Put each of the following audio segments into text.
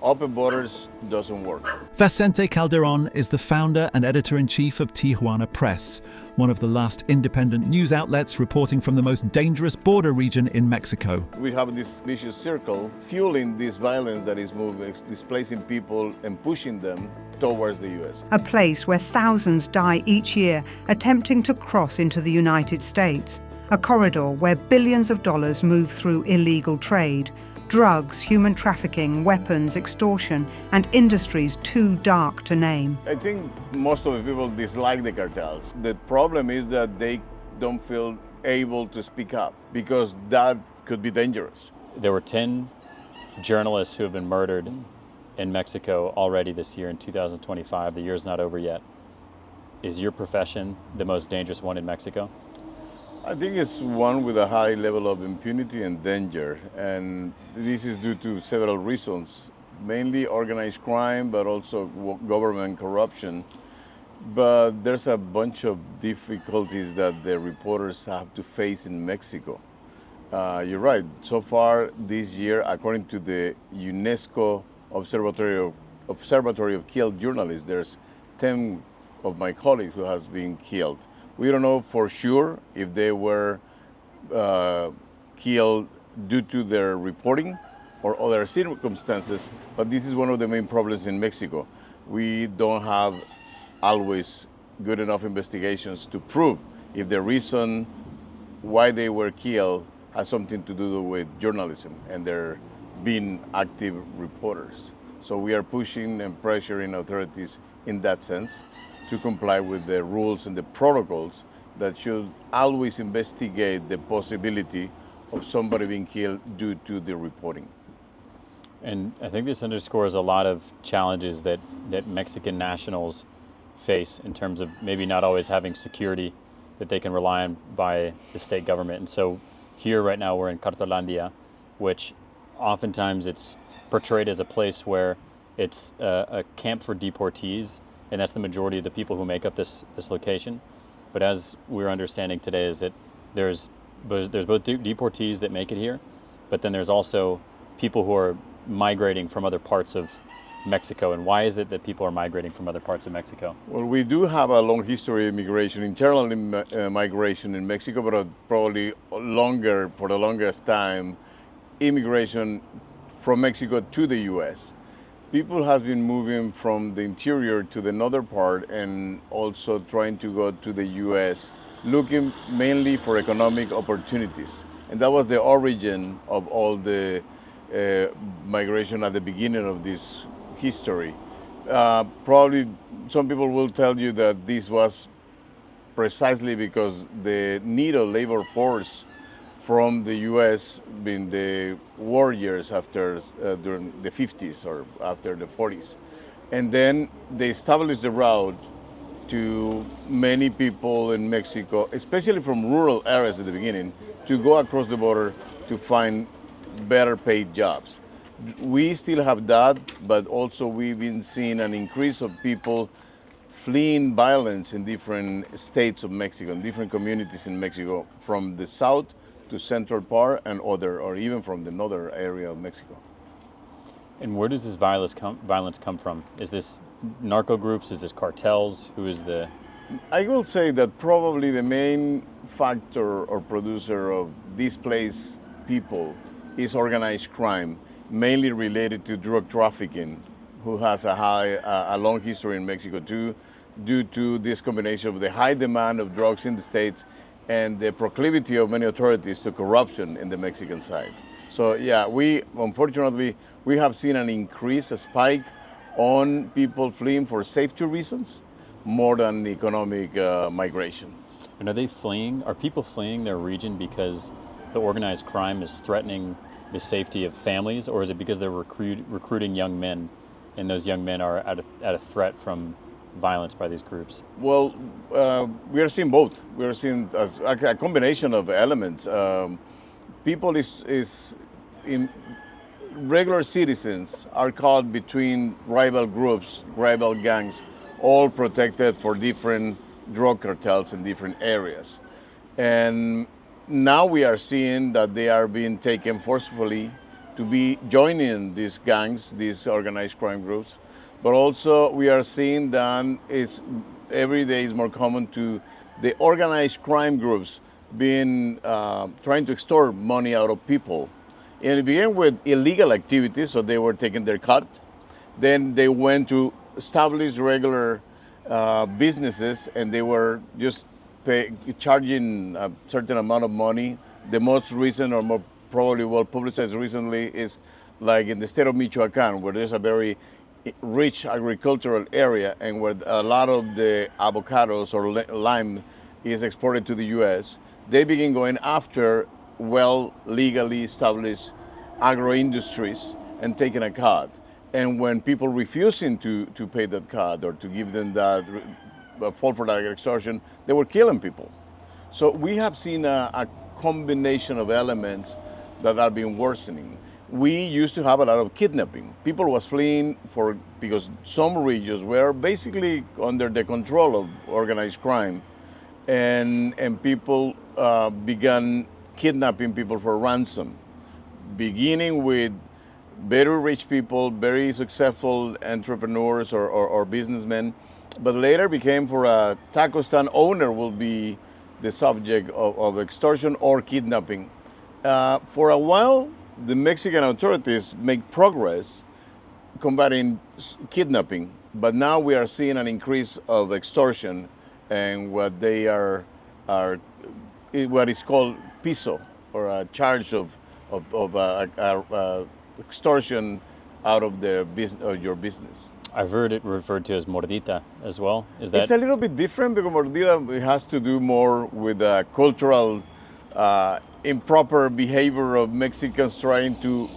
Open borders doesn't work. Vicente Calderon is the founder and editor-in-chief of Tijuana Press, one of the last independent news outlets reporting from the most dangerous border region in Mexico. We have this vicious circle fueling this violence that is moving, displacing people and pushing them towards the U.S. A place where thousands die each year attempting to cross into the United States. A corridor where billions of dollars move through illegal trade. Drugs, human trafficking, weapons, extortion, and industries too dark to name. I think most of the people dislike the cartels. The problem is that they don't feel able to speak up because that could be dangerous. There were 10 journalists who have been murdered in Mexico already this year in 2025. The year's not over yet. Is your profession the most dangerous one in Mexico? I think it's one with a high level of impunity and danger, and this is due to several reasons, mainly organized crime, but also government corruption. But there's a bunch of difficulties that the reporters have to face in Mexico. You're right, so far this year, according to the UNESCO Observatory of Killed Journalists, there's 10 of my colleagues who has been killed. We don't know for sure if they were killed due to their reporting or other circumstances, but this is one of the main problems in Mexico. We don't have always good enough investigations to prove if the reason why they were killed has something to do with journalism and their being active reporters. So we are pushing and pressuring authorities in that sense to comply with the rules and the protocols that should always investigate the possibility of somebody being killed due to the reporting. And I think this underscores a lot of challenges that Mexican nationals face in terms of maybe not always having security that they can rely on by the state government. And so here right now we're in Cartelandia, which oftentimes it's portrayed as a place where it's a camp for deportees, and that's the majority of the people who make up this location. But as we're understanding today is that there's both deportees that make it here, but then there's also people who are migrating from other parts of Mexico. And why is it that people are migrating from other parts of Mexico? Well, we do have a long history of immigration, internal migration in Mexico, but probably longer, for the longest time, immigration from Mexico to the U.S. People have been moving from the interior to the northern part and also trying to go to the U.S., looking mainly for economic opportunities. And that was the origin of all the migration at the beginning of this history. Probably some people will tell you that this was precisely because the need of labor force from the U.S. in the war years after during the 50s or after the 40s. And then they established the route to many people in Mexico, especially from rural areas at the beginning, to go across the border to find better paid jobs. We still have that, but also we've been seeing an increase of people fleeing violence in different states of Mexico, in different communities in Mexico, from the south to central part and other, or even from the northern area of Mexico. And where does this violence come from? Is this narco groups? Is this cartels? Who is the... I will say that probably the main factor or producer of displaced people is organized crime, mainly related to drug trafficking, who has a long history in Mexico too, due to this combination of the high demand of drugs in the States and the proclivity of many authorities to corruption in the Mexican side. So yeah, unfortunately, we have seen an increase, a spike on people fleeing for safety reasons more than economic migration. And are they fleeing? Are people fleeing their region because the organized crime is threatening the safety of families, or is it because they're recruiting young men, and those young men are at a threat from violence by these groups? Well, we are seeing both. We are seeing as a combination of elements. People in regular citizens are caught between rival groups, rival gangs, all protected for different drug cartels in different areas. And now we are seeing that they are being taken forcefully to be joining these gangs, these organized crime groups. But also we are seeing that it's every day is more common to the organized crime groups being trying to extort money out of people. And it began with illegal activities, so they were taking their cut. Then they went to establish regular businesses, and they were just charging a certain amount of money. The most recent, or more probably well publicized recently, is like in the state of Michoacan, where there's a very rich agricultural area, and where a lot of the avocados or lime is exported to the U.S. They begin going after legally established agro industries and taking a cut. And when people refusing to pay that cut or to give them that fall for that extortion, they were killing people. So we have seen a combination of elements that are being worsening. We used to have a lot of kidnapping. People was fleeing because some regions were basically under the control of organized crime, and people began kidnapping people for ransom, beginning with very rich people, very successful entrepreneurs or businessmen, but later became for a taco stand owner will be the subject of extortion or kidnapping. For a while, the Mexican authorities make progress combating kidnapping, but now we are seeing an increase of extortion and what they are what is called piso, or a charge of extortion out of your business. I've heard it referred to as mordita as well. Is that? It's a little bit different because mordida it has to do more with cultural improper behavior of Mexicans trying to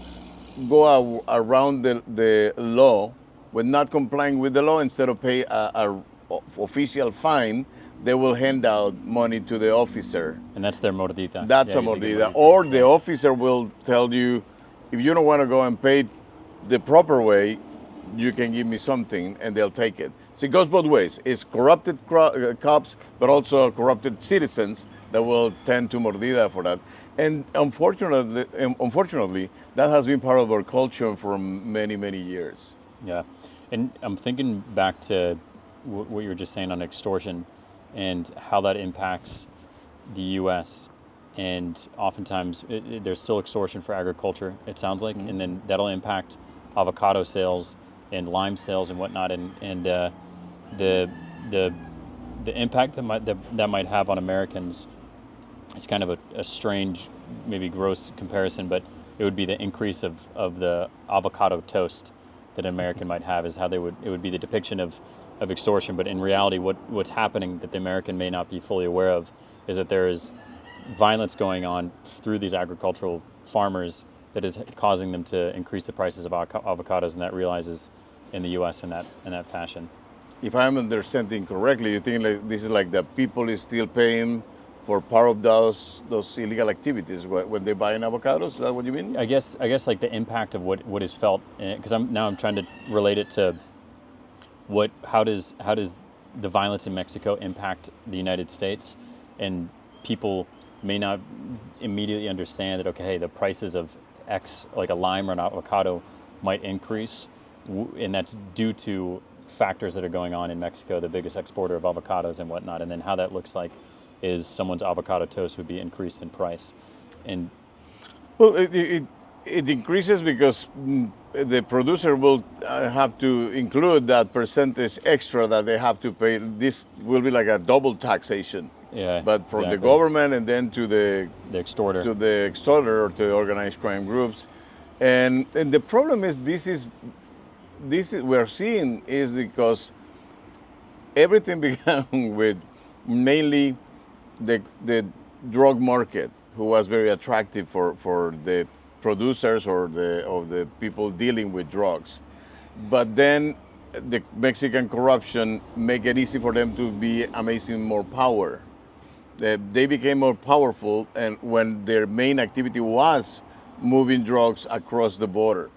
go around the law when not complying with the law. Instead of pay a official fine, they will hand out money to the officer. And that's their mordita. That's a mordida. Or the officer will tell you, if you don't want to go and pay the proper way, you can give me something, and they'll take it. So it goes both ways. It's corrupted cops, but also corrupted citizens that will tend to mordida for that. And unfortunately, that has been part of our culture for many, many years. Yeah. And I'm thinking back to what you were just saying on extortion and how that impacts the U.S. And oftentimes there's still extortion for agriculture, it sounds like, and then that'll impact avocado sales and lime sales and whatnot, and the impact that might have on Americans. It's kind of a strange, maybe gross comparison, but it would be the increase of the avocado toast that an American might have, is how it would be the depiction of extortion. But in reality, what's happening that the American may not be fully aware of is that there is violence going on through these agricultural farmers that is causing them to increase the prices of avocados, and that realizes in the U.S. in that fashion. If I'm understanding correctly, you think like this is like the people is still paying for part of those illegal activities when they're buying avocados? Is that what you mean? I guess like the impact of what is felt, because I'm trying to relate it to how does the violence in Mexico impact the United States, and people may not immediately understand that, okay, hey, the prices of X, like a lime or an avocado, might increase, and that's due to factors that are going on in Mexico, the biggest exporter of avocados and whatnot, and then how that looks like is someone's avocado toast would be increased in price. And well, it increases because the producer will have to include that percentage extra that they have to pay. This will be like a double taxation. Yeah, but from exactly. the government and then to the extorter, or to the organized crime groups, and the problem is this is we're seeing is because everything began with mainly the drug market, who was very attractive for the producers or the people dealing with drugs, but then the Mexican corruption make it easy for them to be amassing more power. They became more powerful, and when their main activity was moving drugs across the border.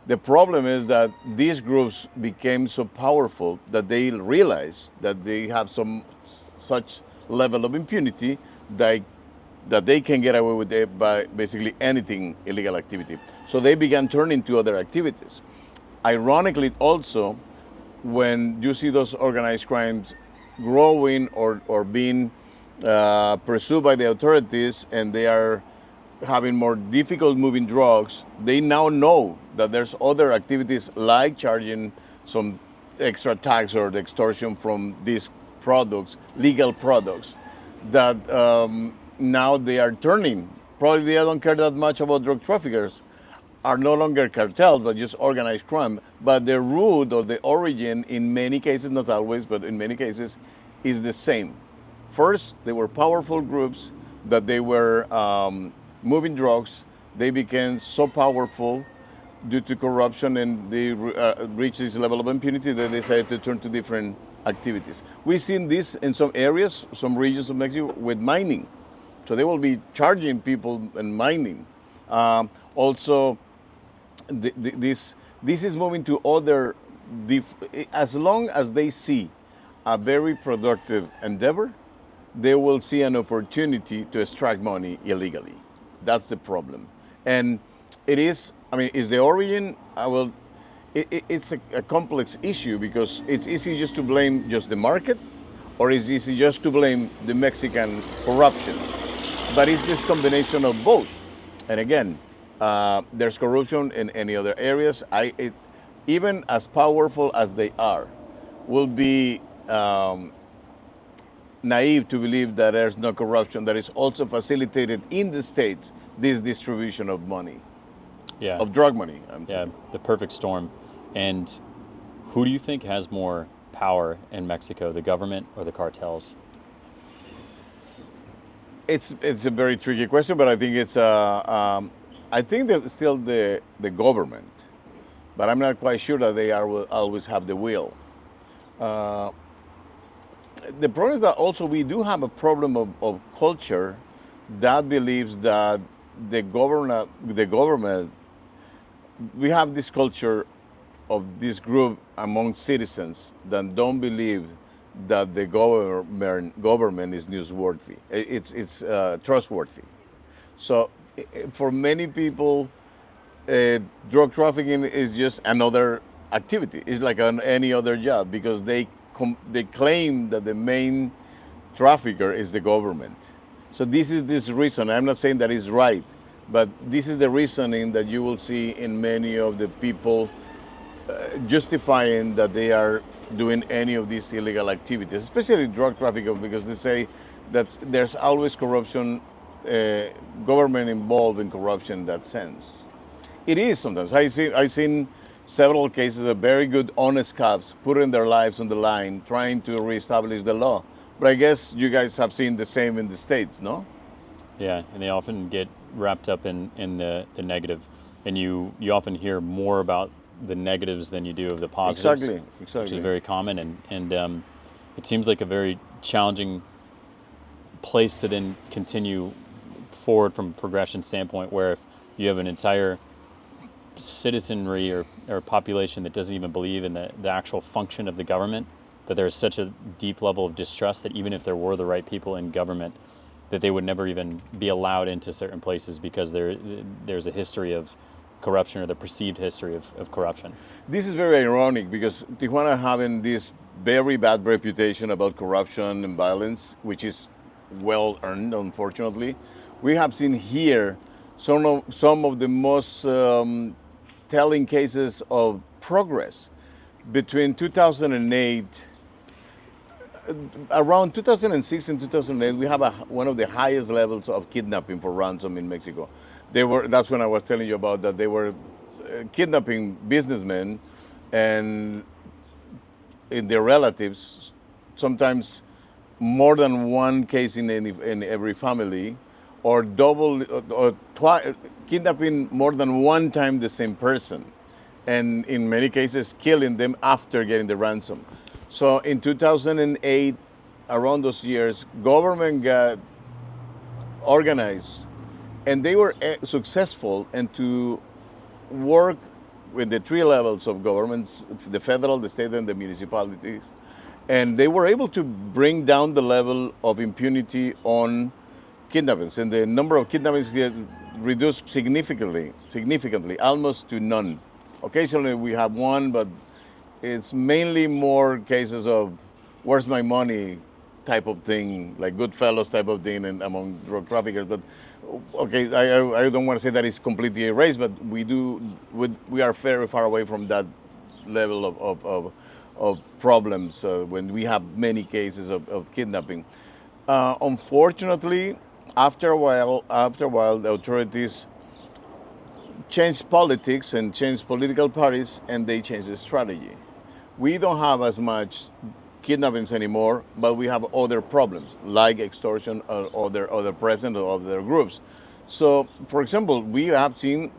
The problem is that these groups became so powerful that they realized that they have such level of impunity that that they can get away with it by basically anything illegal activity. So they began turning to other activities. Ironically, also, when you see those organized crimes growing or being pursued by the authorities, and they are having more difficult moving drugs, they now know that there's other activities like charging some extra tax or the extortion from these products, legal products, that now they are turning. Probably they don't care that much about drug traffickers, are no longer cartels, but just organized crime. But the root or the origin, in many cases, not always, but in many cases, is the same. First, they were powerful groups that they were moving drugs. They became so powerful due to corruption, and they reached this level of impunity that they decided to turn to different activities. We've seen this in some areas, some regions of Mexico, with mining. So they will be charging people and mining. Also, this is moving to other, as long as they see a very productive endeavor, they will see an opportunity to extract money illegally. That's the problem. And it is, I mean, is the origin, it's a complex issue, because it's easy just to blame just the market, or it's easy just to blame the Mexican corruption. But it's this combination of both. And again, there's corruption in any other areas. Even as powerful as they are, will be naive to believe that there's no corruption that is also facilitated in the states, this distribution of money, of drug money. The perfect storm. And who do you think has more power in Mexico, the government or the cartels? It's a very tricky question, but I think it's I think that still the government, but I'm not quite sure that they will always have the will. The problem is that also we do have a problem of culture that believes that the government, we have this culture of this group among citizens that don't believe that the government is newsworthy. It's trustworthy. So for many people, drug trafficking is just another activity. It's like any other job, because they claim that the main trafficker is the government. So this is this reason. I'm not saying that is right, but this is the reasoning that you will see in many of the people justifying that they are doing any of these illegal activities, especially drug trafficking, because they say that there's always corruption, government involved in corruption in that sense. It is sometimes. I've seen several cases of very good, honest cops putting their lives on the line, trying to reestablish the law. But I guess you guys have seen the same in the States, no? Yeah, and they often get wrapped up in the negative. And you often hear more about the negatives than you do of the positives. Exactly. Which is very common. And it seems like a very challenging place to then continue forward from a progression standpoint, where if you have an entire citizenry or population that doesn't even believe in the actual function of the government, that there's such a deep level of distrust that even if there were the right people in government, that they would never even be allowed into certain places because there's a history of corruption, or the perceived history of corruption. This is very ironic, because Tijuana having this very bad reputation about corruption and violence, which is well earned, unfortunately. We have seen here some of the most telling cases of progress. Between 2008, around 2006 and 2008, we have one of the highest levels of kidnapping for ransom in Mexico. That's when I was telling you about that. They were kidnapping businessmen and their relatives, sometimes more than one case in every family, or kidnapping more than one time the same person, and in many cases killing them after getting the ransom. So in 2008, around those years, government got organized, and they were successful and to work with the three levels of governments, the federal, the state, and the municipalities. And they were able to bring down the level of impunity on kidnappings, and the number of kidnappings get reduced significantly, almost to none. Occasionally we have one, but it's mainly more cases of where's my money type of thing, like Goodfellas type of thing, and among drug traffickers. But okay, I don't want to say that it's completely erased, but we are very far away from that level of problems when we have many cases of kidnapping. Unfortunately, after a while, the authorities changed politics and changed political parties, and they changed the strategy. We don't have as much kidnappings anymore, but we have other problems like extortion or other present or other groups. So, for example, we have seen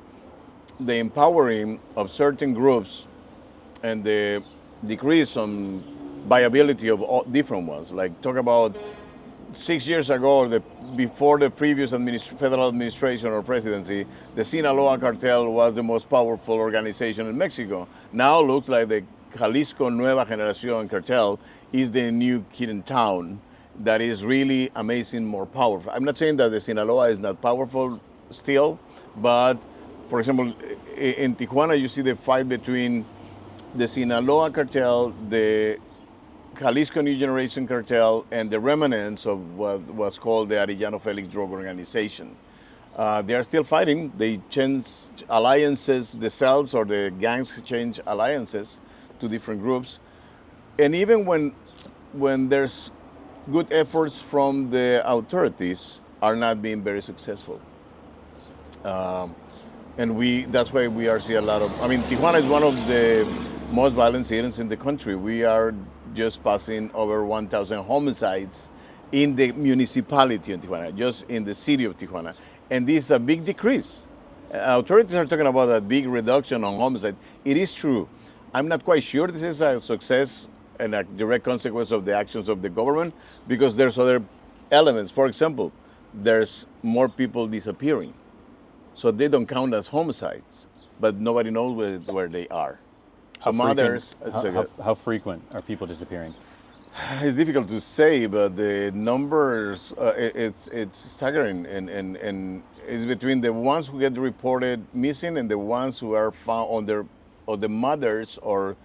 the empowering of certain groups and the decrease on viability of all different ones. Like talk about 6 years ago, before the previous federal administration or presidency, the Sinaloa cartel was the most powerful organization in Mexico. Now it looks like the Jalisco Nueva Generación cartel is the new kid in town that is really amazing, more powerful. I'm not saying that the Sinaloa is not powerful still, but for example, in Tijuana, you see the fight between the Sinaloa cartel, the Jalisco New Generation cartel, and the remnants of what was called the Arellano Felix drug organization. They are still fighting. They change alliances, the cells or the gangs change alliances to different groups. And even when there's good efforts from the authorities, are not being very successful. And that's why we are seeing a lot of, Tijuana is one of the most violent cities in the country. We are just passing over 1,000 homicides in the municipality of Tijuana, just in the city of Tijuana. And this is a big decrease. Authorities are talking about a big reduction on homicide. It is true. I'm not quite sure this is a success and a direct consequence of the actions of the government, because there's other elements. For example, there's more people disappearing. So they don't count as homicides, but nobody knows where they are. So how frequent are people disappearing? It's difficult to say, but the numbers, it's staggering, and it's between the ones who get reported missing and the ones who are found or the mothers or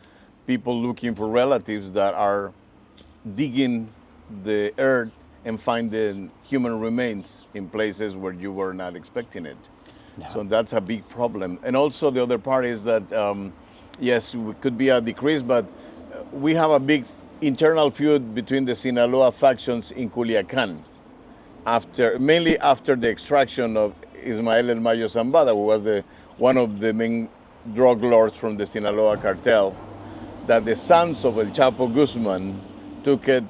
people looking for relatives that are digging the earth and finding human remains in places where you were not expecting it. No. So that's a big problem. And also the other part is that, yes, it could be a decrease, but we have a big internal feud between the Sinaloa factions in Culiacan, mainly after the extraction of Ismael El Mayo Zambada, who was one of the main drug lords from the Sinaloa cartel, that the sons of El Chapo Guzman took it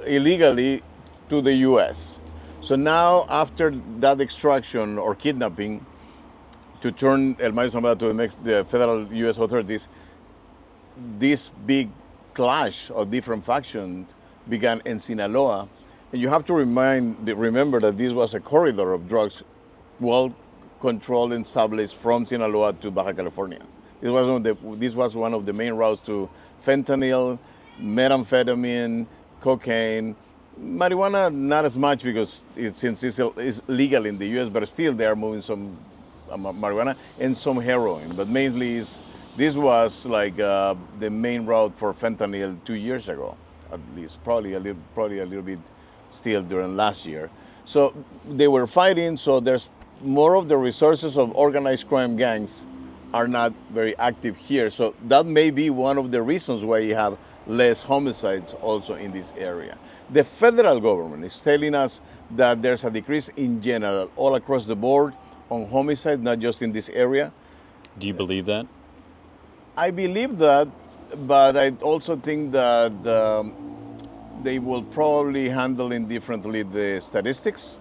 illegally to the U.S. So now, after that extraction or kidnapping, to turn El Mayo Zambada to the federal U.S. authorities, this big clash of different factions began in Sinaloa. And you have to remember that this was a corridor of drugs, well controlled and established from Sinaloa to Baja California. This was one of the main routes to fentanyl, methamphetamine, cocaine, marijuana, not as much because since it's legal in the U.S., but still they are moving some marijuana and some heroin. But mainly this was like the main route for fentanyl 2 years ago, at least, probably a little bit still during last year. So they were fighting, so there's more of the resources of organized crime gangs are not very active here. So that may be one of the reasons why you have less homicides also in this area. The federal government is telling us that there's a decrease in general all across the board on homicide, not just in this area. Do you believe that? I believe that, but I also think that they will probably handle indifferently the statistics,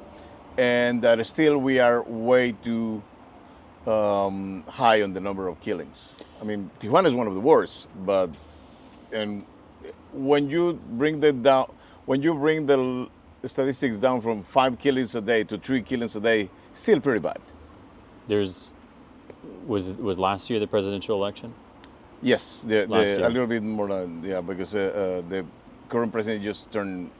and that still we are way too high on the number of killings. I mean, Tijuana is one of the worst, and when you bring the statistics down from 5 killings a day to 3 killings a day, still pretty bad. Was last year the presidential election? Yes, a little bit more than, because the current president just turned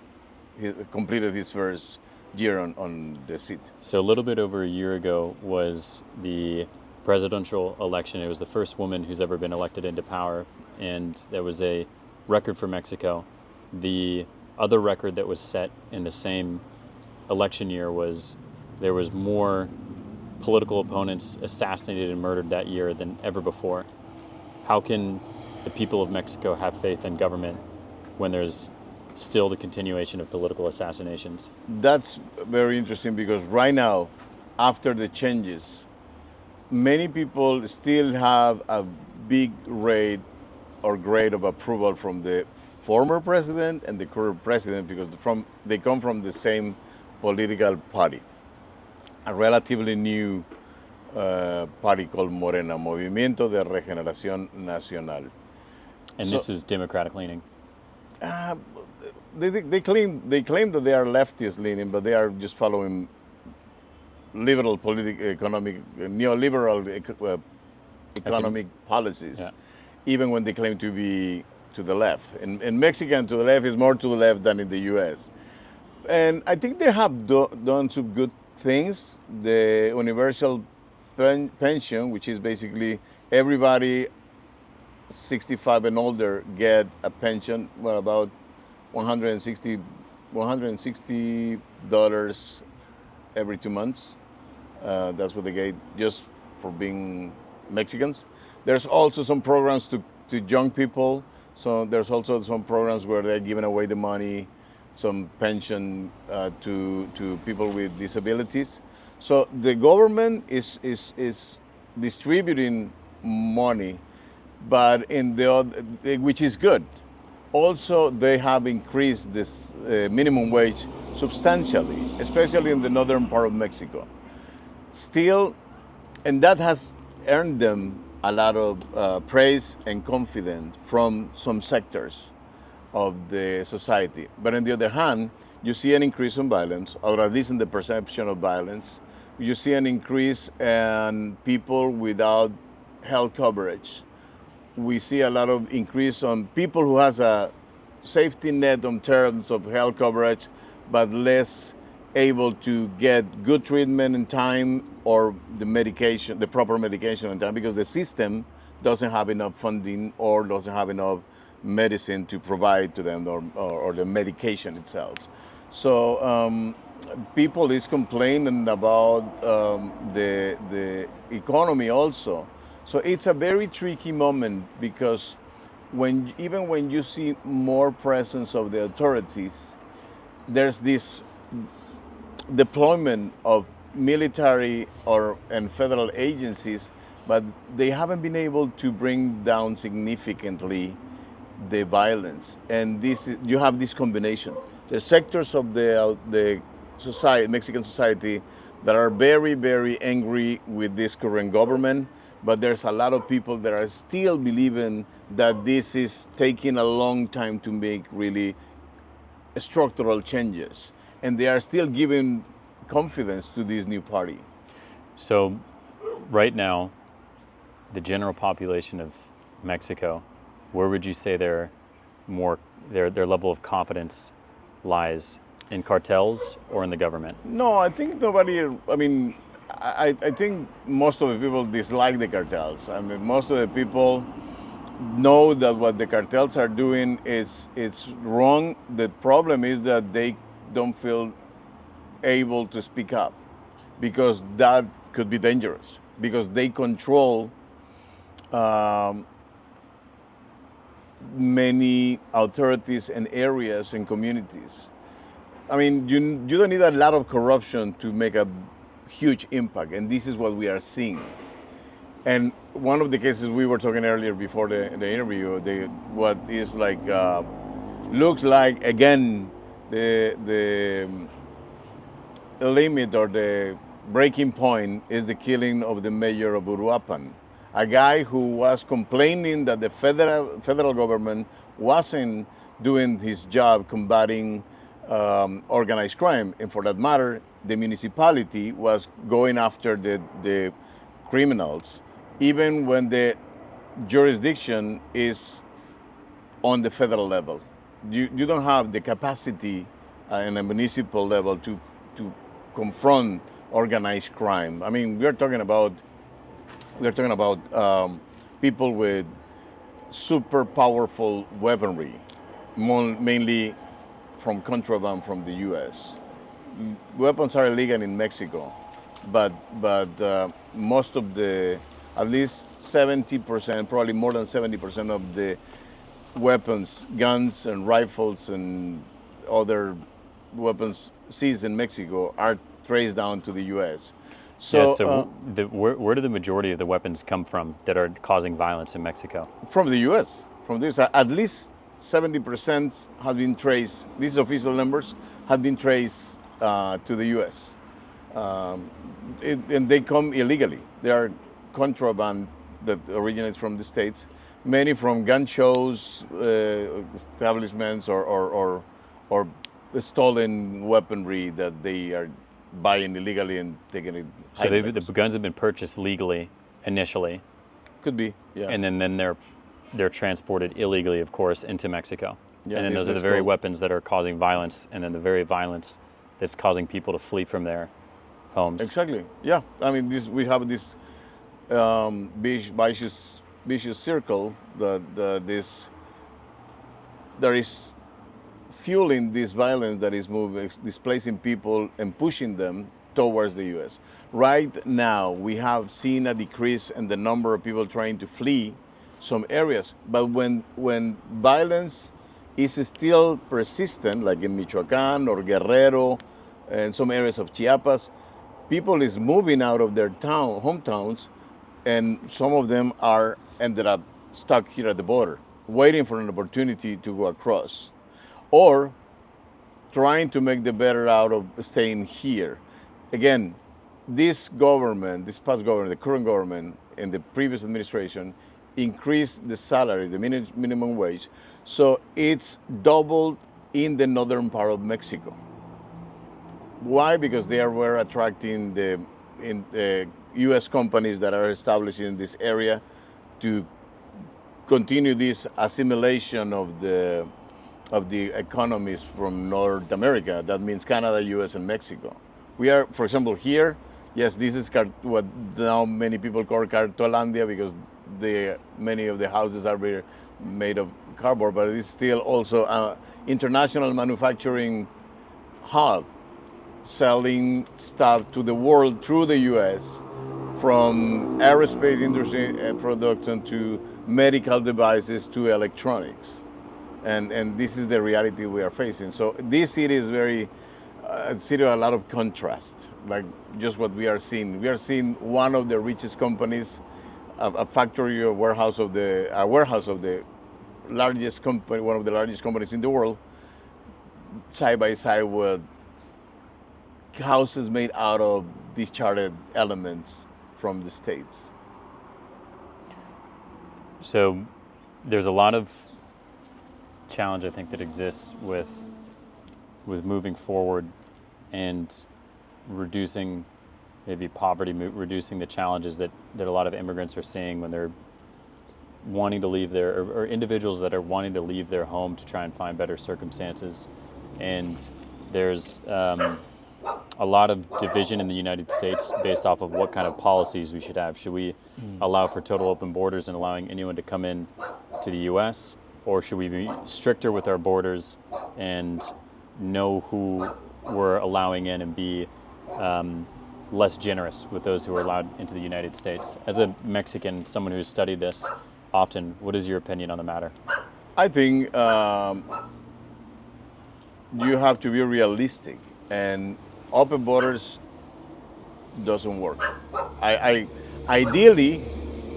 he completed his first year on the seat. So a little bit over a year ago was the presidential election. It was the first woman who's ever been elected into power, and that was a record for Mexico. The other record that was set in the same election year was there was more political opponents assassinated and murdered that year than ever before. How can the people of Mexico have faith in government when there's still the continuation of political assassinations? That's very interesting because right now, after the changes, many people still have a big rate or grade of approval from the former president and the current president because they come from the same political party, a relatively new party called Morena, Movimiento de Regeneración Nacional. And this is Democratic leaning. They claim that they are leftist leaning, but they are just following liberal neoliberal economic policies, Yeah. even when they claim to be to the left. In Mexican, to the left is more to the left than in the U.S. And I think they have done some good things. The universal pension, which is basically everybody 65 and older get a pension, well, about $160 every 2 months. That's what they get just for being Mexicans. There's also some programs to young people. So there's also some programs where they're giving away the money, some pension to people with disabilities. So the government is distributing money, but which is good. Also, they have increased this minimum wage substantially, especially in the northern part of Mexico. Still, and that has earned them a lot of praise and confidence from some sectors of the society. But on the other hand, you see an increase in violence, or at least in the perception of violence. You see an increase in people without health coverage. We see a lot of increase on people who has a safety net in terms of health coverage, but less able to get good treatment in time or the proper medication in time because the system doesn't have enough funding or doesn't have enough medicine to provide to them or the medication itself. So people is complaining about the economy also. So it's a very tricky moment because even when you see more presence of the authorities, there's this deployment of military and federal agencies, but they haven't been able to bring down significantly the violence. And you have this combination. There's sectors of the society, Mexican society, that are very, very angry with this current government, but there's a lot of people that are still believing that this is taking a long time to make really structural changes. And they are still giving confidence to this new party. So right now, the general population of Mexico, where would you say their level of confidence lies? In cartels or in the government? No, I think I think most of the people dislike the cartels. I mean, most of the people know that what the cartels are doing it's wrong. The problem is that they don't feel able to speak up because that could be dangerous because they control many authorities and areas and communities. I mean, you don't need a lot of corruption to make a huge impact, and this is what we are seeing. And one of the cases we were talking earlier before the interview, what is like looks like again the limit or the breaking point is the killing of the mayor of Uruapan, a guy who was complaining that the federal government wasn't doing his job combating organized crime, and for that matter, the municipality was going after the criminals, even when the jurisdiction is on the federal level. You don't have the capacity and a municipal level to confront organized crime. I mean, we're talking about people with super powerful weaponry, mainly from contraband from the U.S. Weapons are illegal in Mexico, but most of the, at least 70%, probably more than 70% of the weapons, guns and rifles and other weapons seized in Mexico are traced down to the U.S. Where do the majority of the weapons come from that are causing violence in Mexico? From the U.S. From this, at least 70% have been traced. These official numbers have been traced to the U.S. And they come illegally. They are contraband that originates from the States, many from gun shows, establishments, or stolen weaponry that they are buying illegally and taking it. So the guns have been purchased legally initially. Could be, yeah. And then they're transported illegally, of course, into Mexico. Yeah, and then those are the very weapons that are causing violence, and then the very violence that's causing people to flee from their homes. Exactly. Yeah. I mean, we have this vicious circle that is fueling this violence that is displacing people and pushing them towards the U.S. Right now, we have seen a decrease in the number of people trying to flee some areas. But when violence is still persistent, like in Michoacán or Guerrero and some areas of Chiapas, people is moving out of their hometowns, and some of them ended up stuck here at the border, waiting for an opportunity to go across, or trying to make the better out of staying here. Again, this past government, the current government, and the previous administration increased the salary, the minimum wage, so it's doubled in the northern part of Mexico. Why? Because they were attracting the U.S. companies that are established in this area to continue this assimilation of the economies from North America. That means Canada, U.S., and Mexico. We are, for example, here. Yes, this is what now many people call Cartolandia, because many of the houses are made of cardboard, but it's still also an international manufacturing hub, selling stuff to the world through the U.S., from aerospace industry production to medical devices to electronics. And this is the reality we are facing. So this city is a city of a lot of contrast, like just what we are seeing. We are seeing one of the richest companies, a factory or warehouse of the largest company, one of the largest companies in the world, side by side with houses made out of discharged elements from the States. So there's a lot of challenge, I think, that exists with moving forward and reducing maybe poverty, reducing the challenges that a lot of immigrants are seeing when they're wanting to leave or individuals that are wanting to leave their home to try and find better circumstances. And there's a lot of division in the United States based off of what kind of policies we should have. Should we allow for total open borders and allowing anyone to come in to the U.S., or should we be stricter with our borders and know who we're allowing in and be less generous with those who are allowed into the United States? As a Mexican, someone who's studied this often, what is your opinion on the matter? I think you have to be realistic, and open borders doesn't work. Ideally,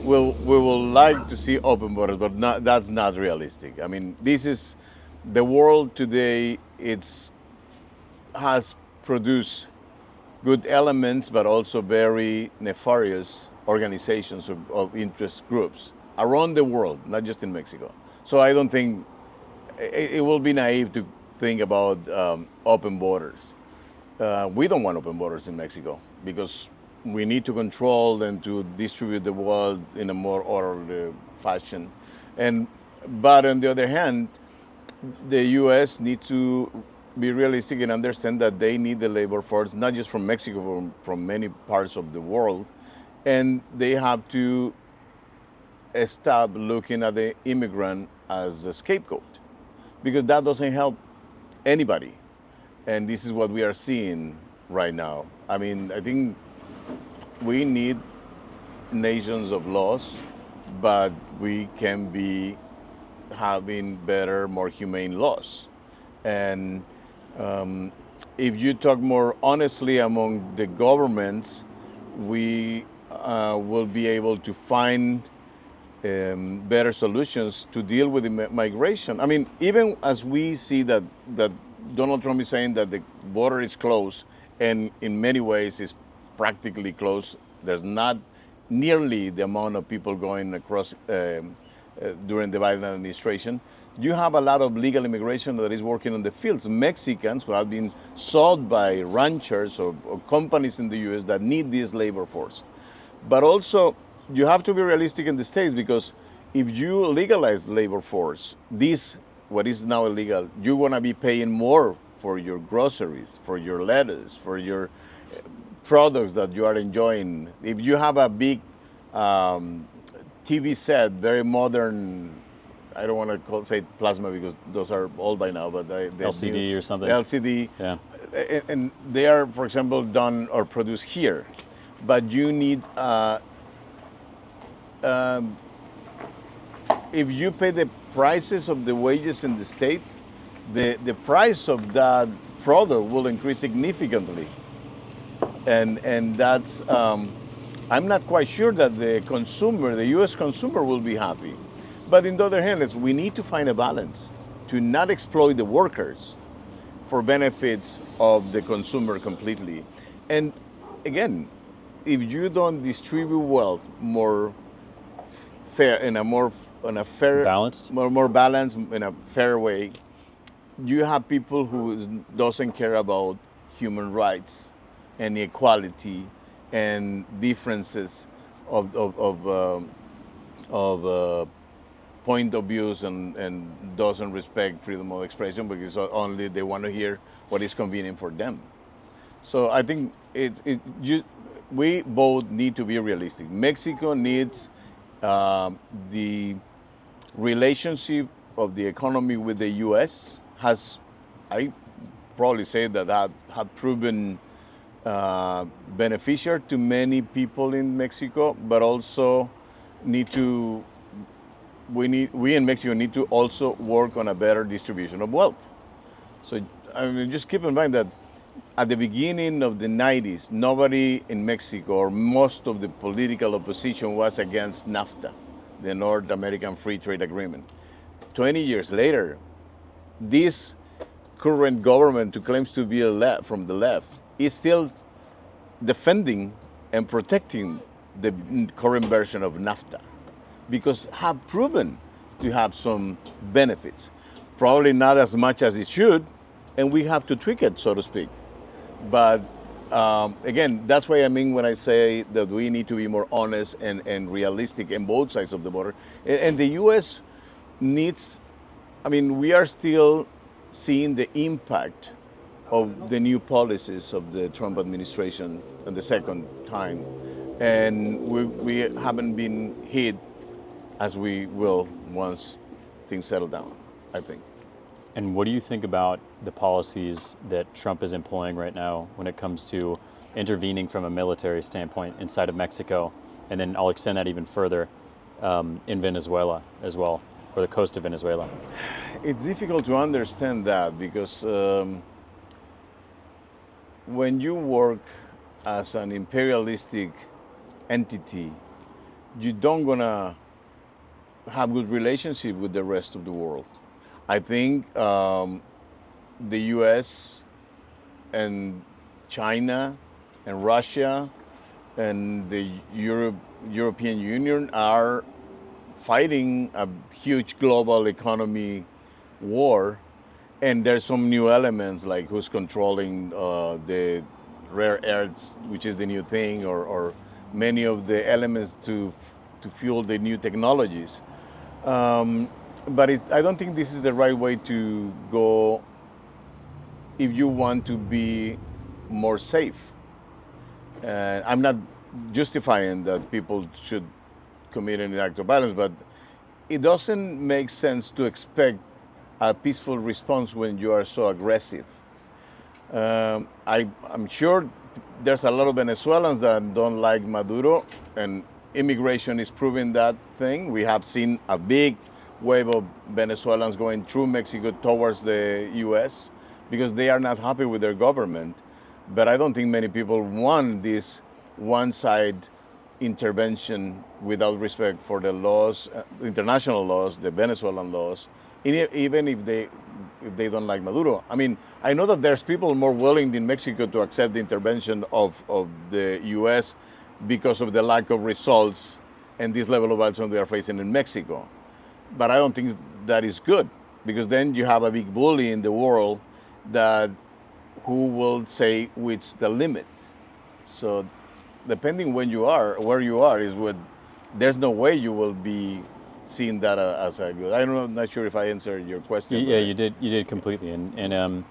we will like to see open borders, but that's not realistic. I mean, this is the world today. Has produced good elements, but also very nefarious organizations of interest groups around the world, not just in Mexico. So I don't think it will be naive to think about open borders. We don't want open borders in Mexico because we need to control and to distribute the wealth in a more orderly fashion. But on the other hand, the U.S. needs to be realistic and understand that they need the labor force, not just from Mexico, from many parts of the world. And they have to stop looking at the immigrant as a scapegoat, because that doesn't help anybody. And this is what we are seeing right now. I mean, I think we need nations of laws, but we can be having better, more humane laws. And if you talk more honestly among the governments, we will be able to find better solutions to deal with the migration. I mean, even as we see that Donald Trump is saying that the border is closed, and in many ways is practically closed. There's not nearly the amount of people going across during the Biden administration. You have a lot of legal immigration that is working on the fields. Mexicans who have been sold by ranchers or companies in the U.S. that need this labor force. But also, you have to be realistic in the States, because if you legalize labor force, what is now illegal, you're going to be paying more for your groceries, for your lettuce, for your products that you are enjoying. If you have a big TV set, very modern, I don't want to say plasma because those are old by now, but LCD or something. LCD, yeah. And they are, for example, done or produced here, but you need. If you pay the prices of the wages in the States, the price of that product will increase significantly. And that's, I'm not quite sure that the consumer, the US consumer, will be happy. But on the other hand, we need to find a balance to not exploit the workers for benefits of the consumer completely. And again, if you don't distribute wealth more fair, on a fair, balanced, more balanced in a fair way, you have people who doesn't care about human rights and equality and differences of point of views and doesn't respect freedom of expression because only they want to hear what is convenient for them. So I think we both need to be realistic. Mexico needs the relationship of the economy with the U.S. I probably say that have proven beneficial to many people in Mexico, but also we in Mexico need to also work on a better distribution of wealth. So I mean, just keep in mind that at the beginning of the 90s, nobody in Mexico or most of the political opposition was against NAFTA, the North American Free Trade Agreement. 20 years later, this current government, who claims to be from the left, is still defending and protecting the current version of NAFTA because have proven to have some benefits. Probably not as much as it should, and we have to tweak it, so to speak. But again, that's what I mean when I say that we need to be more honest and realistic in both sides of the border. And the U.S. needs, I mean, we are still seeing the impact of the new policies of the Trump administration and the second time. And we haven't been hit as we will once things settle down, I think. And what do you think about the policies that Trump is employing right now when it comes to intervening from a military standpoint inside of Mexico? And then I'll extend that even further in Venezuela as well, or the coast of Venezuela. It's difficult to understand that because when you work as an imperialistic entity, you don't gonna have good relationship with the rest of the world. I think the U.S. and China and Russia and the European Union are fighting a huge global economy war, and there's some new elements like who's controlling the rare earths, which is the new thing, or many of the elements to fuel the new technologies. But I don't think this is the right way to go if you want to be more safe. I'm not justifying that people should commit any act of violence, but it doesn't make sense to expect a peaceful response when you are so aggressive. I'm sure there's a lot of Venezuelans that don't like Maduro, and immigration is proving that thing. We have seen a big wave of Venezuelans going through Mexico towards the U.S. because they are not happy with their government. But I don't think many people want this one-side intervention without respect for the laws, international laws, the Venezuelan laws, even if they don't like Maduro. I mean, I know that there's people more willing in Mexico to accept the intervention of the U.S. because of the lack of results and this level of violence they are facing in Mexico. But I don't think that is good, because then you have a big bully in the world that who will say which the limit. So depending where you are is what, there's no way you will be seeing that as a good. I'm not sure if I answered your question. Yeah, you did completely. And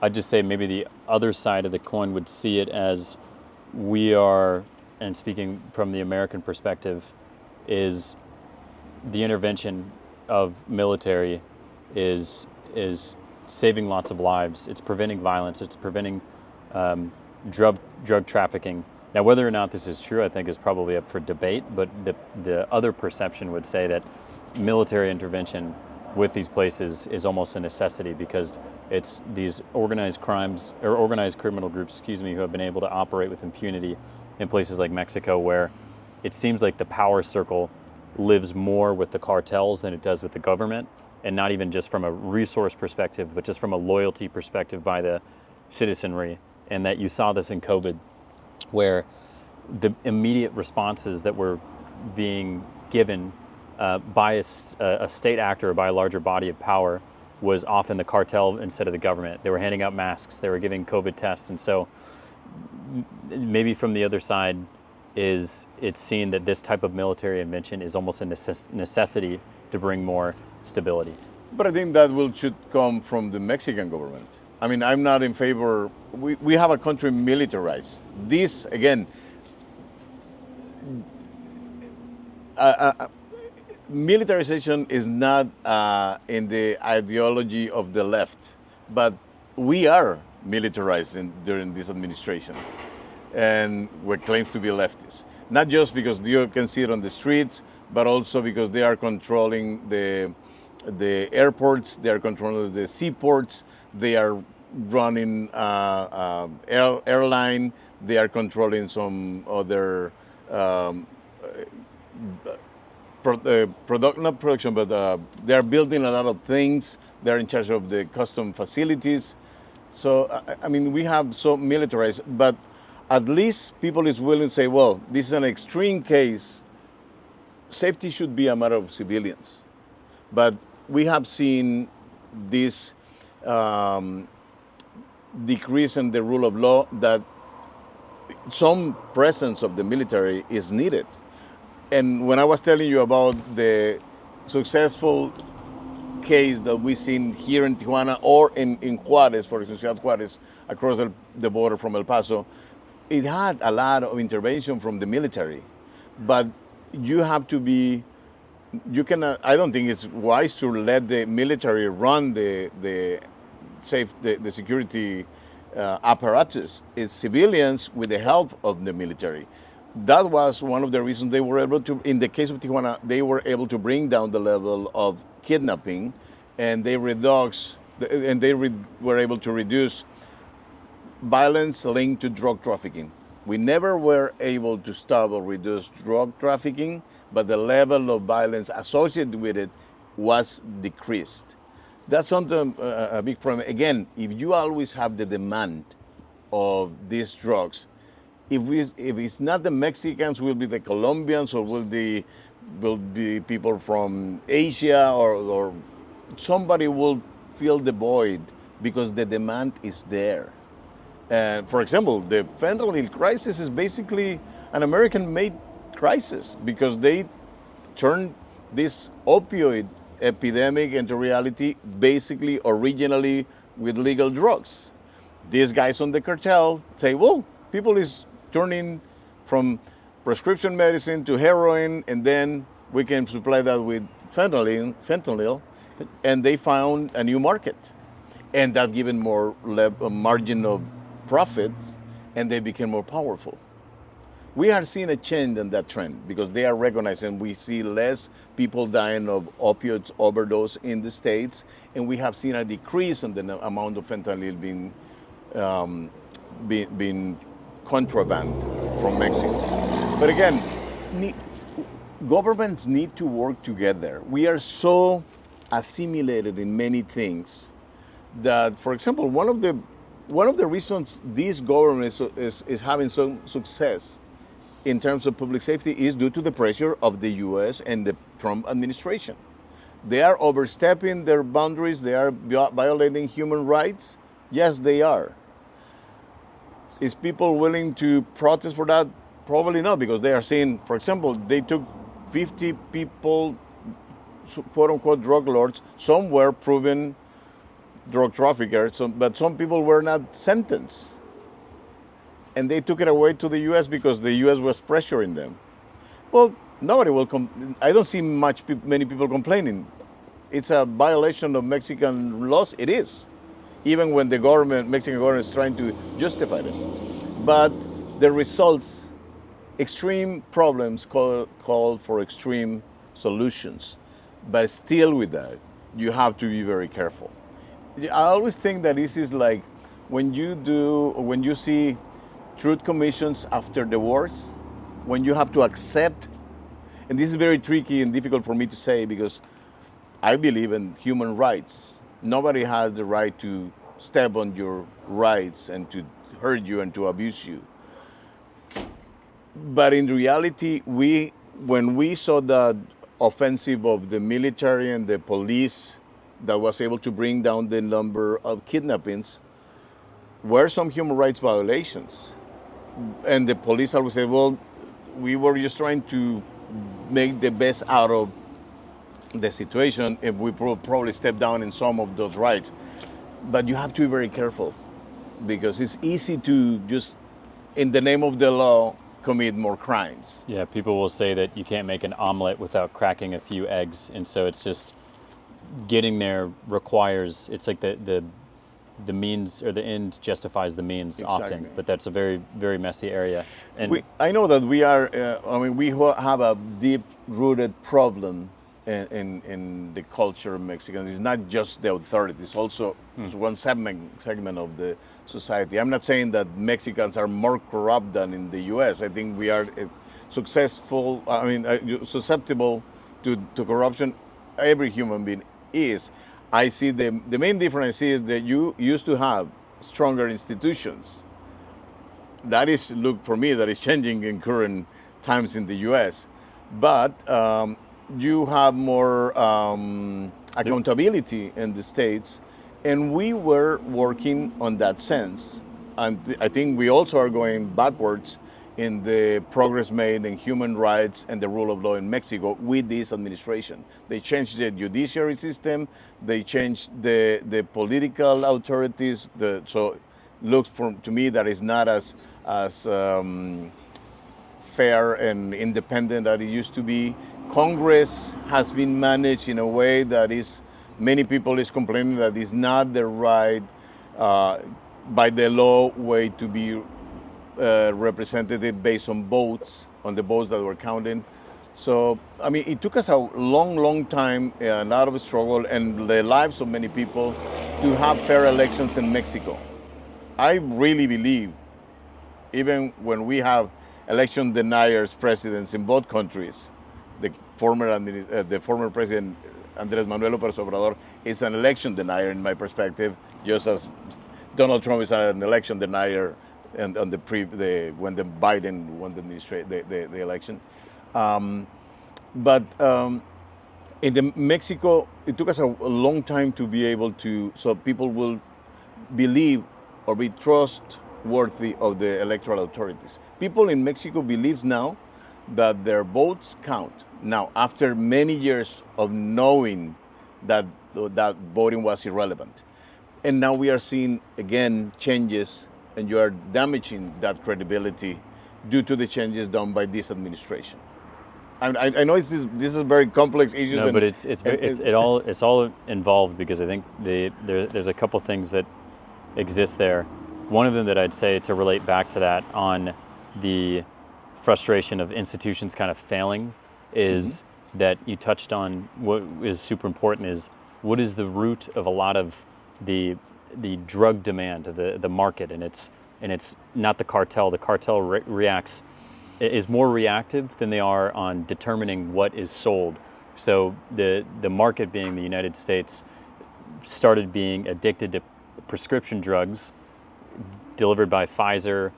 I'd just say maybe the other side of the coin would see it as we are, and speaking from the American perspective, is the intervention of military is saving lots of lives. It's preventing violence. It's preventing drug trafficking. Now, whether or not this is true, I think is probably up for debate. But the other perception would say that military intervention with these places is almost a necessity, because it's these organized crimes or organized criminal groups, who have been able to operate with impunity in places like Mexico, where it seems like the power circle lives more with the cartels than it does with the government. And not even just from a resource perspective, but just from a loyalty perspective by the citizenry. And that you saw this in COVID, where the immediate responses that were being given by a state actor or by a larger body of power was often the cartel instead of the government. They were handing out masks, they were giving COVID tests. And so maybe from the other side is it's seen that this type of military intervention is almost a necessity to bring more stability. But I think that should come from the Mexican government. I mean, I'm not in favor. We have a country militarized. This, again, militarization is not in the ideology of the left, but we are militarized during this administration, and what claims to be leftists. Not just because you can see it on the streets, but also because they are controlling the airports, they are controlling the seaports, they are running airline, they are controlling some other not production, but they are building a lot of things. They are in charge of the custom facilities. So, I mean, we have so militarized, but at least people is willing to say, well, this is an extreme case. Safety should be a matter of civilians. But we have seen this decrease in the rule of law, that some presence of the military is needed. And when I was telling you about the successful case that we've seen here in Tijuana or in Juárez, for example, Ciudad Juárez, across the border from El Paso, it had a lot of intervention from the military. But you have to be, you cannot, I don't think it's wise to let the military run the security apparatus. It's civilians with the help of the military. That was one of the reasons they were able to, in the case of Tijuana, they were able to bring down the level of kidnapping, and they were able to reduce violence linked to drug trafficking. We never were able to stop or reduce drug trafficking, but the level of violence associated with it was decreased. That's something, a big problem. Again, if you always have the demand of these drugs, if it's not the Mexicans, will be the Colombians, or will be people from Asia, or somebody will fill the void because the demand is there. For example, the fentanyl crisis is basically an American-made crisis, because they turned this opioid epidemic into reality basically originally with legal drugs. these guys on the cartel say, well, people is turning from prescription medicine to heroin, and then we can supply that with fentanyl, and they found a new market, and that given more margin of profits, and they became more powerful. We are seeing a change in that trend because they are recognizing we see less people dying of opioids overdose in the States, and we have seen a decrease in the amount of fentanyl being contraband from Mexico. But again, governments need to work together. We are so assimilated in many things that, for example, one of the reasons this government is having some success in terms of public safety is due to the pressure of the U.S. and the Trump administration. They are overstepping their boundaries. They are violating human rights. Yes, they are. Is people willing to protest for that? Probably not, because they are saying, for example, they took 50 people, quote-unquote drug lords. Some were proven drug traffickers, but some people were not sentenced. And they took it away to the U.S. because the U.S. was pressuring them. Well, nobody will I don't see many people complaining. It's a violation of Mexican laws. It is, even when the Mexican government is trying to justify it. But the results, extreme problems call for extreme solutions. But still with that, you have to be very careful. I always think that this is like when you see truth commissions after the wars, when you have to accept, and this is very tricky and difficult for me to say because I believe in human rights. Nobody has the right to step on your rights and to hurt you and to abuse you. But in reality, when we saw the offensive of the military and the police that was able to bring down the number of kidnappings, were some human rights violations. And the police always say, well, we were just trying to make the best out of the situation, and we probably step down in some of those rights. But you have to be very careful because it's easy to just, in the name of the law, commit more crimes. Yeah, people will say that you can't make an omelet without cracking a few eggs. And so it's just getting there requires, it's like the means or the end justifies the means. Exactly. Often, but that's a very, very messy area. And I know that we are, we have a deep-rooted problem in the culture of Mexicans. It's not just the authorities, it's also one segment of the society. I'm not saying that Mexicans are more corrupt than in the U.S. I think we are susceptible to corruption. Every human being is. I see the main difference is that you used to have stronger institutions. That is, for me, that is changing in current times in the U.S. But you have more accountability in the States, and we were working on that sense. And I think we also are going backwards in the progress made in human rights and the rule of law in Mexico with this administration. They changed the judiciary system, they changed the political authorities, so looks to me that is not as fair and independent that it used to be. Congress has been managed in a way that is, many people is complaining that is not the right, by the law way to be representative based on votes, on the votes that were counted. So, I mean, it took us a long time, a lot of struggle, and the lives of many people to have fair elections in Mexico. I really believe, even when we have election deniers presidents in both countries, the former president Andrés Manuel López Obrador is an election denier in my perspective, just as Donald Trump is an election denier and when the Biden won the election. But in Mexico, it took us a long time to be able to, so people will believe or be trustworthy of the electoral authorities. People in Mexico believes now that their votes count. Now, after many years of knowing that voting was irrelevant, And now we are seeing again changes, and you are damaging that credibility due to the changes done by this administration. I know this is very complex issues. No, but it's all involved, because I think there's a couple things that exist there. One of them that I'd say, to relate back to that on the frustration of institutions kind of failing, is that you touched on what is super important, is what is the root of a lot of the drug demand, the market, and it's not the cartel. The cartel is more reactive than they are on determining what is sold. So the market, being the United States, started being addicted to prescription drugs delivered by Pfizer,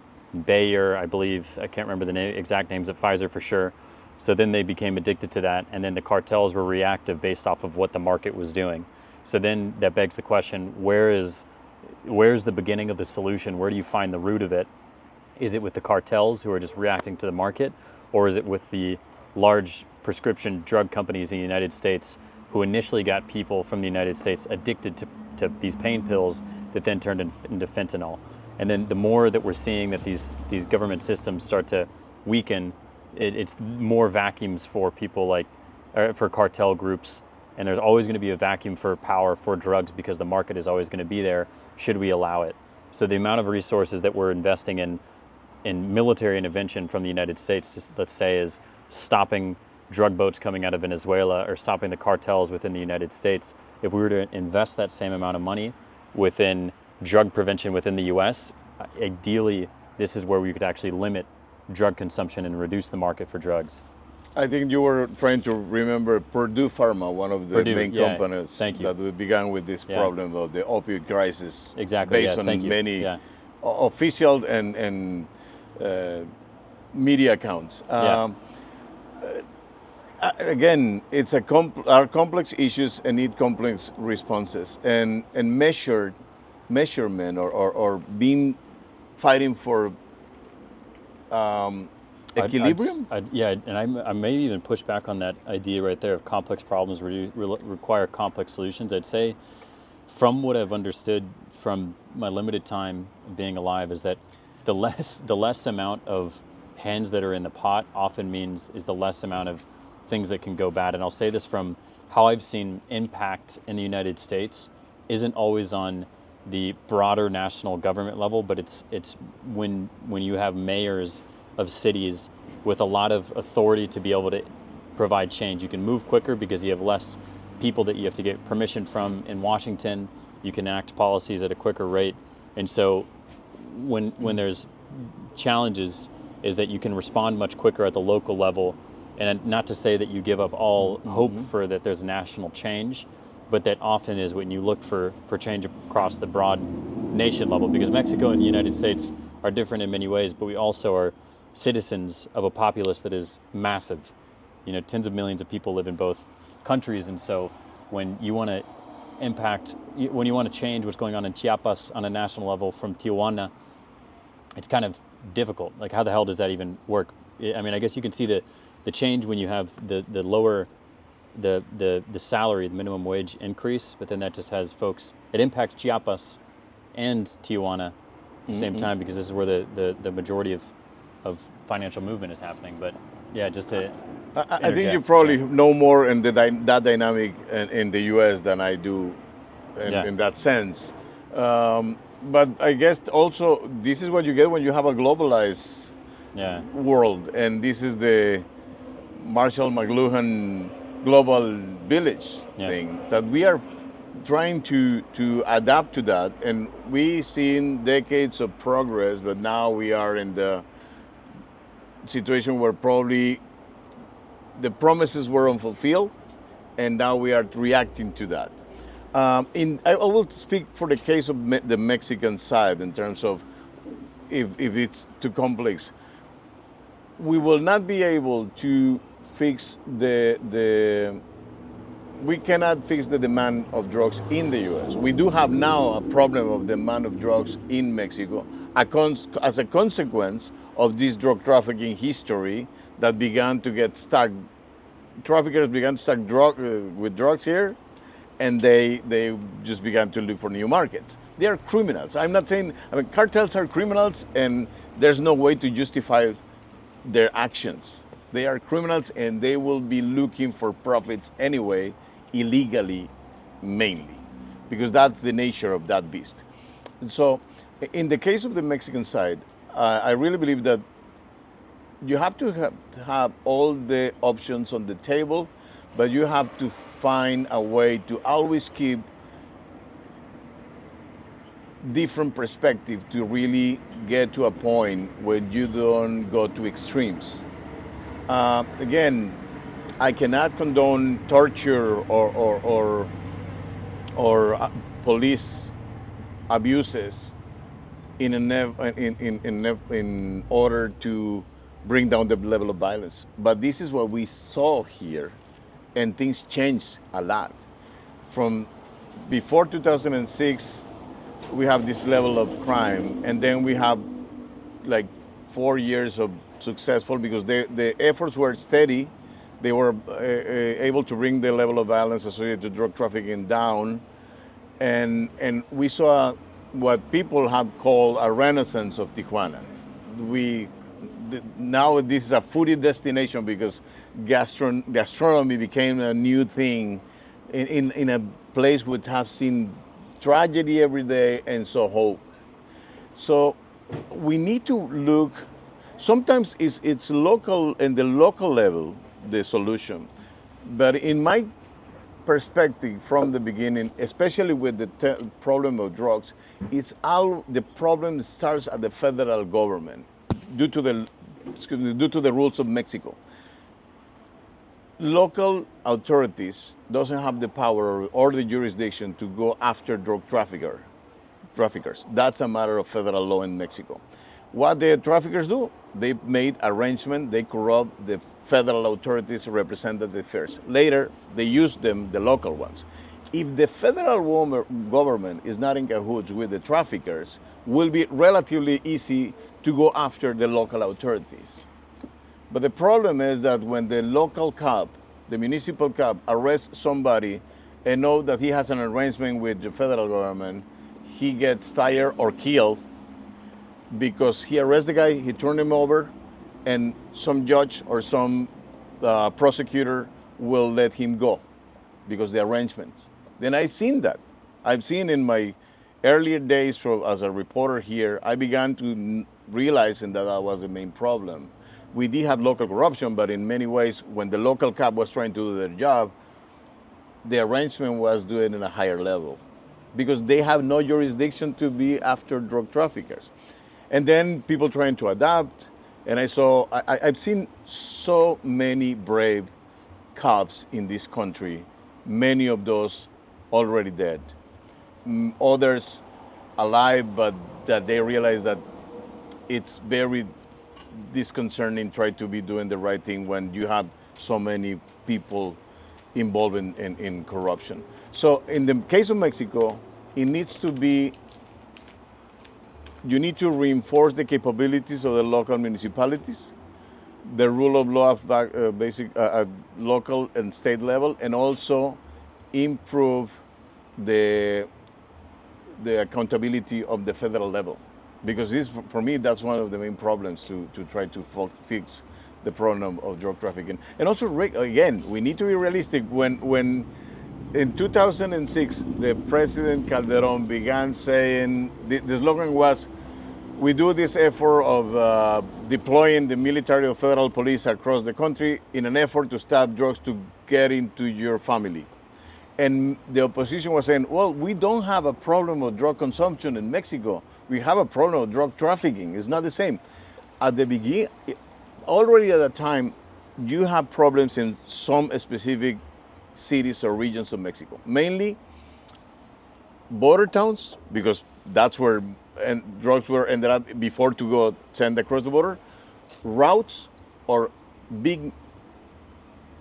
Bayer, I believe. I can't remember the exact names of Pfizer for sure. So then they became addicted to that, and then the cartels were reactive based off of what the market was doing. So then that begs the question, where's the beginning of the solution? Where do you find the root of it? Is it with the cartels who are just reacting to the market, or is it with the large prescription drug companies in the United States who initially got people from the United States addicted to these pain pills that then turned into fentanyl? And then the more that we're seeing that these government systems start to weaken, it's more vacuums for people for cartel groups, and there's always going to be a vacuum for power for drugs, because the market is always going to be there should we allow it. So the amount of resources that we're investing in military intervention from the United States, let's say, is stopping drug boats coming out of Venezuela or stopping the cartels within the United States. If we were to invest that same amount of money within drug prevention within the US, ideally, this is where we could actually limit drug consumption and reduce the market for drugs. I think you were trying to remember Purdue Pharma, one of the main companies that began with this problem of the opioid crisis, based on many official and media accounts. Again, it's are complex issues and need complex responses, and measurement or fighting for equilibrium. I may even push back on that idea right there of complex problems require complex solutions. I'd say, from what I've understood from my limited time being alive, is that the less amount of hands that are in the pot often is the less amount of things that can go bad. And I'll say this from how I've seen impact in the United States isn't always on the broader national government level, but it's when you have mayors of cities with a lot of authority to be able to provide change. You can move quicker because you have less people that you have to get permission from in Washington. You can enact policies at a quicker rate. And so when there's challenges, is that you can respond much quicker at the local level. And not to say that you give up all hope for that there's national change, but that often is when you look for change across the broad nation level, because Mexico and the United States are different in many ways, but we also are citizens of a populace that is massive. Tens of millions of people live in both countries, and so when you want to when you want to change what's going on in Chiapas on a national level from Tijuana, it's kind of difficult. Like, how the hell does that even work? I mean, I guess you can see the change when you have the lower the salary, the minimum wage increase, but then that just has folks, it impacts Chiapas and Tijuana at the same time, because this is where the majority of financial movement is happening. But yeah, just to I think you probably know more in that dynamic in the U.S. than I do in that sense. But I guess also this is what you get when you have a globalized world, and this is the Marshall McLuhan global village thing, that we are trying to adapt to that, and we've seen decades of progress, but now we are in the situation where probably the promises were unfulfilled, and now we are reacting to that. I will speak for the case of the Mexican side in terms of if it's too complex. We will not be able to fix we cannot fix the demand of drugs in the U.S. We do have now a problem of demand of drugs in Mexico as a consequence of this drug trafficking history that began to get stuck. Traffickers began to stack with drugs here, and they just began to look for new markets. They are criminals. I'm not saying, cartels are criminals, and there's no way to justify their actions. They are criminals, and they will be looking for profits anyway, illegally mainly, because that's the nature of that beast. So in the case of the Mexican side, I really believe that you have to have all the options on the table, but you have to find a way to always keep different perspective to really get to a point where you don't go to extremes. Again, I cannot condone torture or police abuses in order to bring down the level of violence. But this is what we saw here, and things changed a lot. From before 2006, we have this level of crime, and then we have like 4 years of successful, because the efforts were steady. They were able to bring the level of violence associated to drug trafficking down, and we saw what people have called a renaissance of Tijuana. Now this is a foodie destination because gastronomy became a new thing in a place which have seen tragedy every day and saw hope. So we need to look. Sometimes it's local, in the local level, the solution. But in my perspective from the beginning, especially with the problem of drugs, the problem starts at the federal government due to the rules of Mexico. Local authorities doesn't have the power or the jurisdiction to go after drug traffickers. That's a matter of federal law in Mexico. What the traffickers do, they made arrangement, they corrupt the federal authorities representative first. Later, they use them, the local ones. If the federal government is not in cahoots with the traffickers, will be relatively easy to go after the local authorities. But the problem is that when the local cop, the municipal cop, arrests somebody and know that he has an arrangement with the federal government, he gets tired or killed, because he arrests the guy, he turned him over, and some judge or some prosecutor will let him go because the arrangements. Then I've seen that. I've seen in my earlier days as a reporter here, I began to realizing that was the main problem. We did have local corruption, but in many ways, when the local cop was trying to do their job, the arrangement was doing it at a higher level, because they have no jurisdiction to be after drug traffickers. And then people trying to adapt, and I've seen so many brave cops in this country, many of those already dead, others alive, but that they realize that it's very disconcerting try to be doing the right thing when you have so many people involved in corruption. So in the case of Mexico, it needs to be, you need to reinforce the capabilities of the local municipalities, the rule of law at local and state level, and also improve the accountability of the federal level. Because this, for me, that's one of the main problems to try to fix the problem of drug trafficking. And also, again, we need to be realistic. When in 2006, the President Calderon began saying, the slogan was, we do this effort of deploying the military or federal police across the country in an effort to stop drugs to get into your family. And the opposition was saying, well, we don't have a problem of drug consumption in Mexico. We have a problem of drug trafficking. It's not the same. At the beginning, already at that time, you have problems in some specific cities or regions of Mexico. Mainly border towns, because that's where drugs were ended up before to go send across the border. Routes or big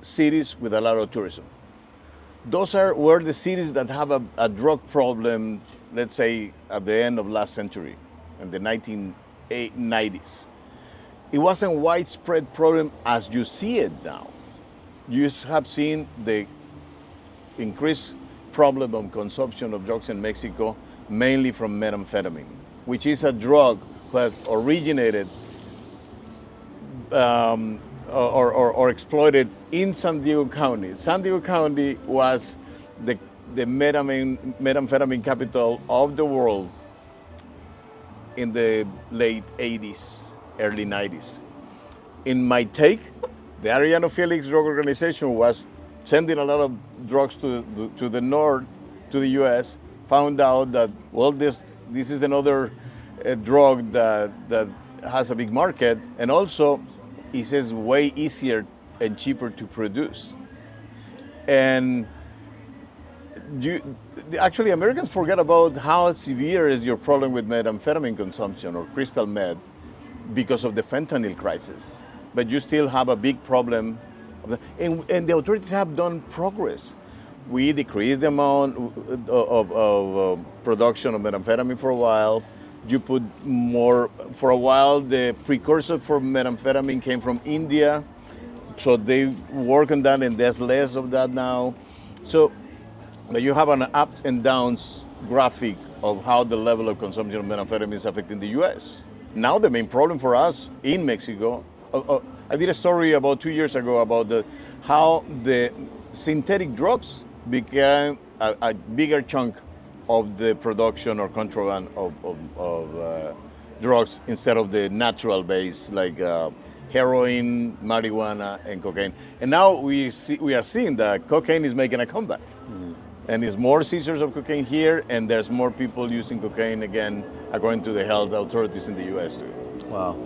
cities with a lot of tourism. Those were the cities that have a drug problem, let's say, at the end of last century, in the 1990s. It wasn't a widespread problem as you see it now. You have seen the increased problem of consumption of drugs in Mexico, mainly from methamphetamine, which is a drug that originated or exploited in San Diego County. San Diego County was the methamphetamine capital of the world in the late 80s, early 90s. In my take, the Arellano Felix Drug Organization was sending a lot of drugs to the north, to the U.S., found out that, well, this is another drug that has a big market, and also it is way easier and cheaper to produce. And actually, Americans forget about how severe is your problem with methamphetamine consumption or crystal meth because of the fentanyl crisis. But you still have a big problem. And the authorities have done progress. We decreased the amount of production of methamphetamine for a while. You put more, for a while, the precursor for methamphetamine came from India. So they work on that, and there's less of that now. So you have an ups and downs graphic of how the level of consumption of methamphetamine is affecting the U.S. Now the main problem for us in Mexico, I did a story about 2 years ago about how the synthetic drugs became a bigger chunk of the production or contraband of drugs instead of the natural base like heroin, marijuana, and cocaine. And now we are seeing that cocaine is making a comeback. Mm-hmm. And there's more seizures of cocaine here, and there's more people using cocaine again, according to the health authorities in the U.S. too. Wow.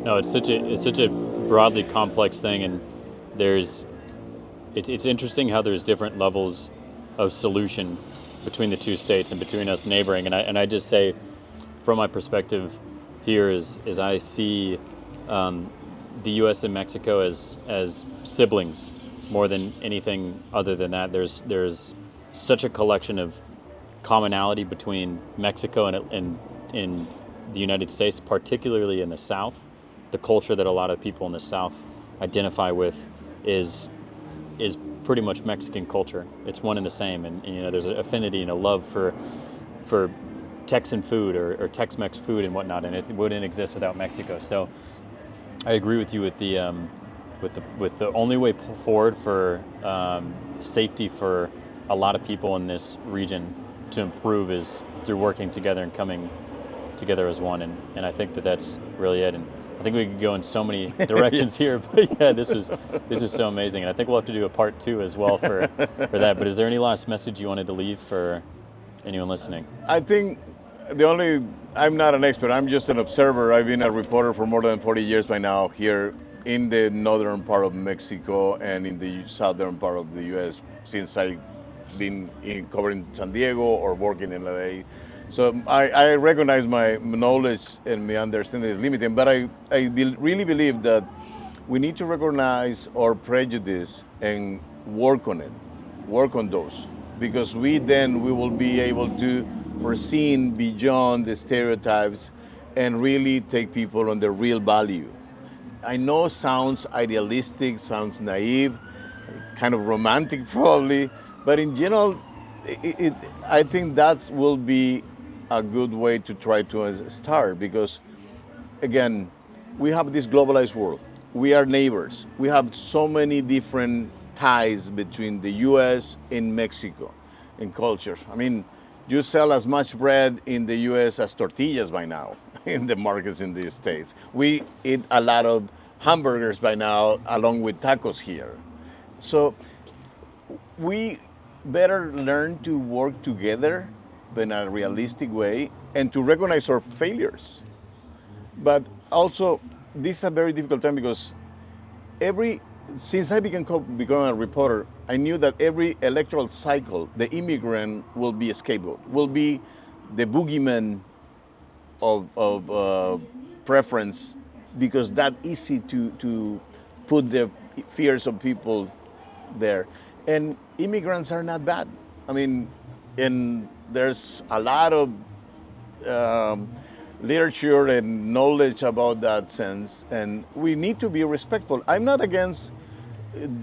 No, it's such a broadly complex thing, and it's interesting how there's different levels of solution between the two states and between us neighboring. And I just say, from my perspective here, is I see the U.S. and Mexico as siblings more than anything other than that. There's such a collection of commonality between Mexico and in the United States, particularly in the South. The culture that a lot of people in the South identify with is pretty much Mexican culture. It's one and the same, and there's an affinity and a love for Texan food or Tex-Mex food and whatnot, and it wouldn't exist without Mexico. So I agree with you with the only way forward for safety for a lot of people in this region to improve is through working together and coming together as one, and I think that's really it. And I think we could go in so many directions Yes. here, but yeah, this is so amazing, and I think we'll have to do a part 2 as well for that. But is there any last message you wanted to leave for anyone listening? I think I'm not an expert, I'm just an observer. I've been a reporter for more than 40 years by now here in the northern part of Mexico and in the southern part of the U.S. since I've been covering San Diego or working in LA. So I recognize my knowledge and my understanding is limited, but I really believe that we need to recognize our prejudice and work on those, because we will be able to foresee beyond the stereotypes and really take people on their real value. I know sounds idealistic, sounds naive, kind of romantic probably, but in general, I think that will be a good way to try to start, because again, we have this globalized world. We are neighbors. We have so many different ties between the U.S. and Mexico in cultures. I mean, you sell as much bread in the U.S. as tortillas by now in the markets in the States. We eat a lot of hamburgers by now, along with tacos here. So we better learn to work together in a realistic way and to recognize our failures. But also, this is a very difficult time because since I began becoming a reporter, I knew that every electoral cycle, the immigrant will be a scapegoat, will be the boogeyman of preference, because that's easy to put the fears of people there. And immigrants are not bad. I mean, and there's a lot of literature and knowledge about that sense, and we need to be respectful. I'm not against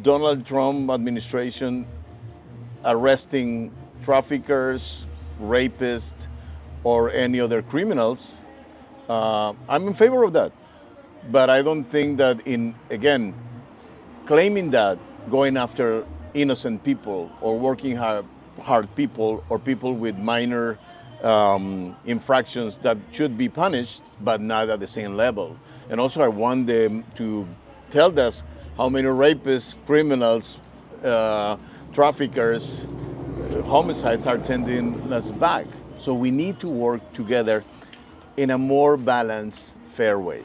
Donald Trump administration arresting traffickers, rapists, or any other criminals, I'm in favor of that. But I don't think that again, claiming that, going after innocent people or working hard people or people with minor infractions that should be punished, but not at the same level. And also I want them to tell us how many rapists, criminals, traffickers, homicides are sending us back. So we need to work together in a more balanced, fair way.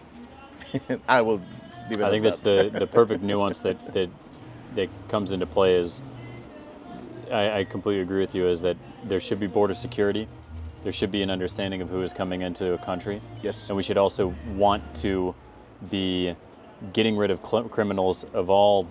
I will leave it I at think that's the perfect nuance that comes into play is, I completely agree with you, is that there should be border security. There should be an understanding of who is coming into a country. Yes. And we should also want to be getting rid of criminals of all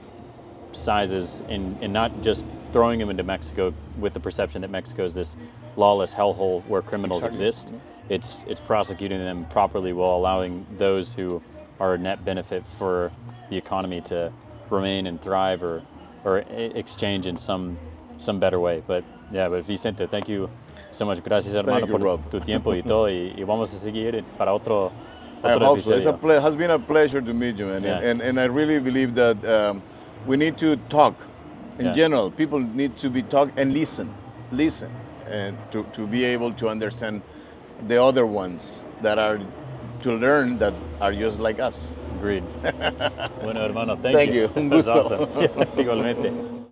sizes and not just throwing them into Mexico with the perception that Mexico is this lawless hellhole where criminals exist. It's prosecuting them properly while allowing those who are a net benefit for the economy to remain and thrive or exchange in some better way. But yeah, but Vicente, thank you so much. Gracias, hermano, Thank you, por Rob. tu tiempo y todo. Y vamos a seguir para otro I hope so. episodio. It has been a pleasure to meet you, man. Yeah. And I really believe that we need to talk. In general, people need to be talk and listen, and to be able to understand the other ones that are to learn that are just like us. Agreed. Bueno, hermano, Thank you. Un That's gusto. awesome. Igualmente.